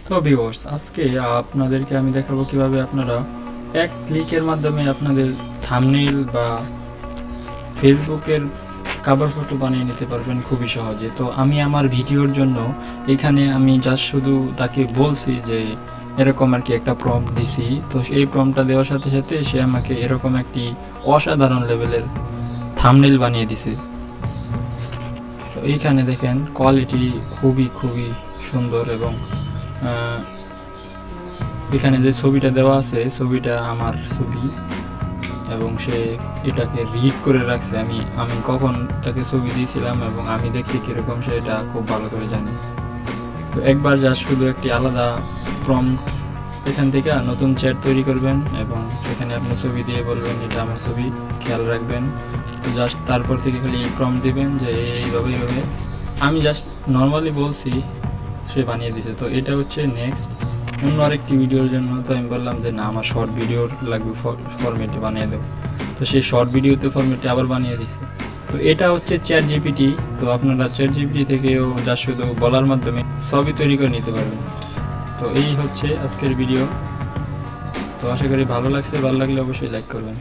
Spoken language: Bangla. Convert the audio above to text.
তো ভিউয়ার্স, আজকে আপনাদেরকে আমি দেখাবো কিভাবে আপনারা এক ক্লিকের মাধ্যমে আপনাদের থাম্বনেইল বা ফেসবুকের কভার ফটো বানিয়ে নিতে পারবেন খুবই সহজে। তো আমি আমার ভিডিওর জন্য এখানে আমি জাস্ট শুধু তাকে বলছি যে এরকম আর কি একটা প্রম্পট দিছি। তো এই প্রম্পটটা দেওয়ার সাথে সাথে সে আমাকে এরকম একটি অসাধারণ লেভেলের থাম্বনেইল বানিয়ে দিছে। তো এইখানে দেখেন কোয়ালিটি খুবই খুবই সুন্দর এবং এখানে যে ছবিটা দেওয়া আছে ছবিটা আমার ছবি এবং সে এটাকে রিড করে রাখছে। আমি কখন তাকে ছবি দিয়েছিলাম এবং আমি দেখছি কীরকম সে এটা খুব ভালো করে জানি। তো একবার জাস্ট শুধু একটি আলাদা প্রম্পট এখান থেকে নতুন চ্যাট তৈরি করবেন এবং সেখানে আপনি ছবি দিয়ে বলবেন এটা আমার ছবি, খেয়াল রাখবেন। তো জাস্ট তারপর থেকে খালি প্রম্পট দিবেন যে এইভাবে এইভাবে। আমি জাস্ট নর্মালি বলছি, সে বানিয়ে দিছে। তো এটা হচ্ছে নেক্সট অন্য আরেকটি ভিডিওর জন্য। তো আমি বললাম যে না, আমার শর্ট ভিডিওর লাগবে, ফরম্যাটে বানিয়ে দেবো। তো সেই শর্ট ভিডিওতে ফরম্যাটে আবার বানিয়ে দিছে। তো এটা হচ্ছে চ্যাট জিপিটি। তো আপনারা চ্যাট জিপিটি থেকেও যা শুধু বলার মাধ্যমে ছবি তৈরি করে নিতে পারবেন। তো এই হচ্ছে আজকের ভিডিও। তো আশা করি ভালো লাগছে, ভালো লাগলে অবশ্যই লাইক করবেন।